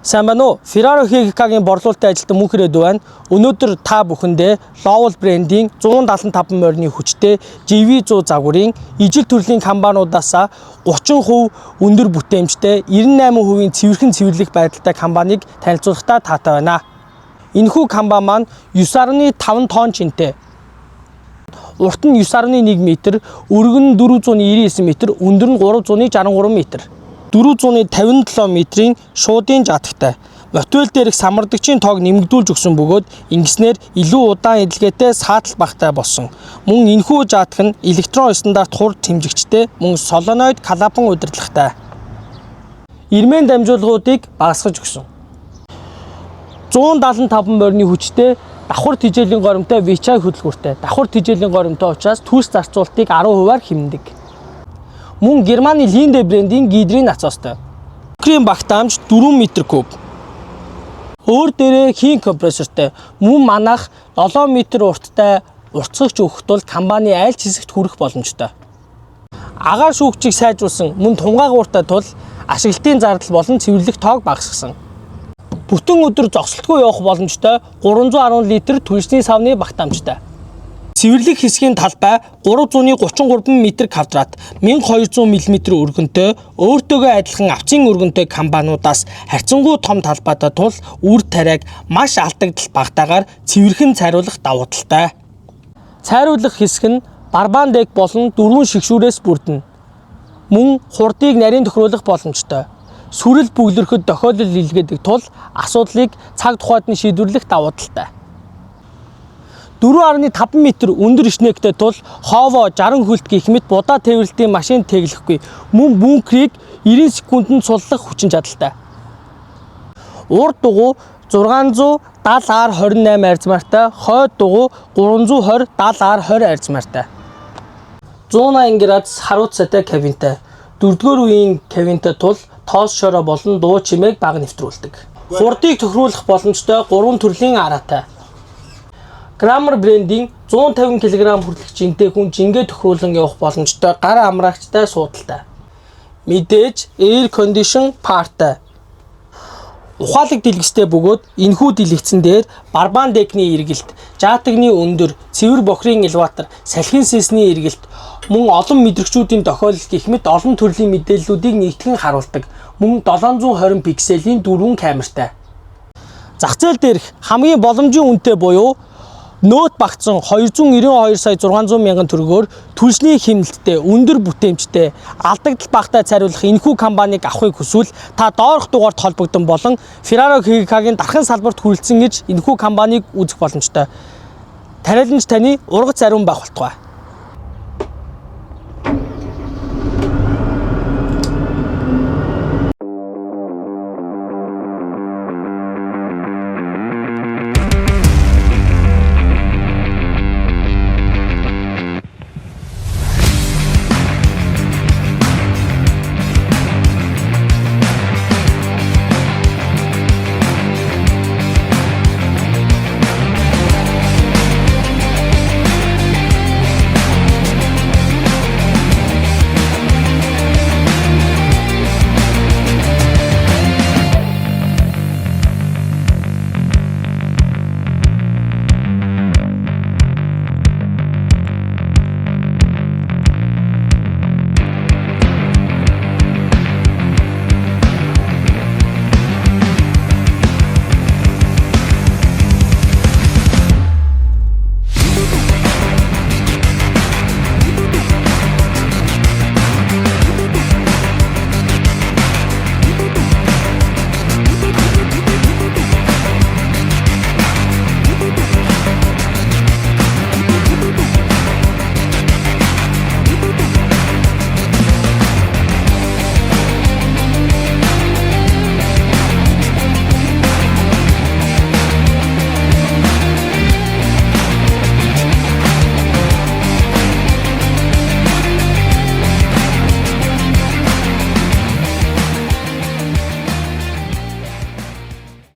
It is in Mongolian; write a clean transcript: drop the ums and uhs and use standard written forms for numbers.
Сайн байна уу? Ferrari HGK-гийн борлуулалтын ажилтан мөн хэрэг байна. Өнөөдөр та бүхэндээ Lowell брендийн 175 морины хүчтэй GV100 загварын ижил төрлийн компаниудаас 30% өндөр бүтээмжтэй 98% цэвэрхэн цэвэрлэх байдалтай компанийг танилцуулахдаа таатай байна. Энэхүү компани маань 9.5 тонн чинтэй. Урт нь 9.1 м, өргөн нь 499 м, өндөр нь 363 м. 457 метрийн шуудын жадагтай. Мотивел дээрх самардагчийн тоог нэмэгдүүлж өгсөн бөгөөд ингэснээр илүү удаан эдлгээтэй саатал багтай болсон. Мөн энэхүү жадаг нь электрон стандарт хурд тэмжигчтэй, мөн солоноид клапан удирдлагатай. Ирмэн дамжуулгуудыг багасгаж өгсөн. 175 морины хүчтэй давхар тижээлийн горимтой Weichai хөдөлгөөртэй. Давхар тижээлийн горимтой учраас түүс зарцуултыг 10%-аар хэмнэдэг. Мөн Германы Linde брендийн гидрийн насостой. Крем багтаамж 4 м3. Өөр дээрээ хийн компрессортой. Мөн манах 7 м урттай уртцагч өгөх тул компани айлч хэсэгт хүрэх боломжтой. Агаар шүүгчийг сайжруулсан, мөн тунгаагууртай тул ашиглалтын зардал болон цэвэрлэх тоог багасгасан. Бүтэн өдөр зогсолтгүй явах боломжтой 310 литр түлшний савны багтаамжтай. Цэвэрлэх хэсгийн талбай 333 м квадрат, 1200 мм өргөнтэй, өөртөөгөө адилхан авцын өргөнтэй компаниудаас харьцангуй том талбайтай тул үр тариаг маш алдагдал багтаагаар цэвэрхэн цайруулах давуу талтай. Цайруулах хэсэг нь барбан дек болон 4 шигшүүрээс бүрдэнэ. Мөн хурдыг нарийн тохируулах боломжтой. Сүрэл бүглэрхэд тохиолдол илгээдэг тул асуудлыг цаг тухайд нь шийдвэрлэх давуу талтай. 4.5 м өндөр ишнээгтэй тул хоовоо 60 хүлт гэх мэт будаа тээвэрлэлтийн машин тэглэхгүй, мөн бункерийг 90 секундэд суллах хүчин чадалтай. Урд дугуй 670R28 арзмаартай, хойд дугуй 320/70R20 арзмаартай. 180 градус харууцаатай кабинтай. 4-р үеийн кабинтай тул тоос шороо болон дуу чимээг бага нэвтрүүлдэг. Хурдыг тохируулах боломжтой 3 төрлийн араатай. Grammer брендийн 150 кг хүртэлх жинтэй хүн жингээ тохируулан явах боломжтой гар амраагчтай суудалтай. Мэдээж air condition part-тай. Ухаалаг дэлгэцтэй бөгөөд энэхүү дэлгэцэн дээр барбан декний эргэлт, жаатагны өндөр, цэвэр бохрын элеватор, салхин сэсний эргэлт, мөн олон мэдрэгчүүдийн тохиолдол гэх мэт олон төрлийн мэдээллүүдийг нэгтгэн харуулдаг. Мөн 720 пикселийн 4 камертай. Зах зээл дээрх хамгийн боломжийн үнэтэй буюу Note багцсан 292 сая 600 мянган төгрөгөөр түлшний хэмнэлттэй, өндөр бүтээмжтэй, алдагдал багтай цайруулах энэхүү компанийг авахыг хүсвэл та доорх дугаард холбогдсон болон Ferrari HGK-гийн дархан салбарт хүрэлцэн гэж энэхүү компанийг үзэх боломжтой. Тариаланч таны ургац ариун байх болтугай.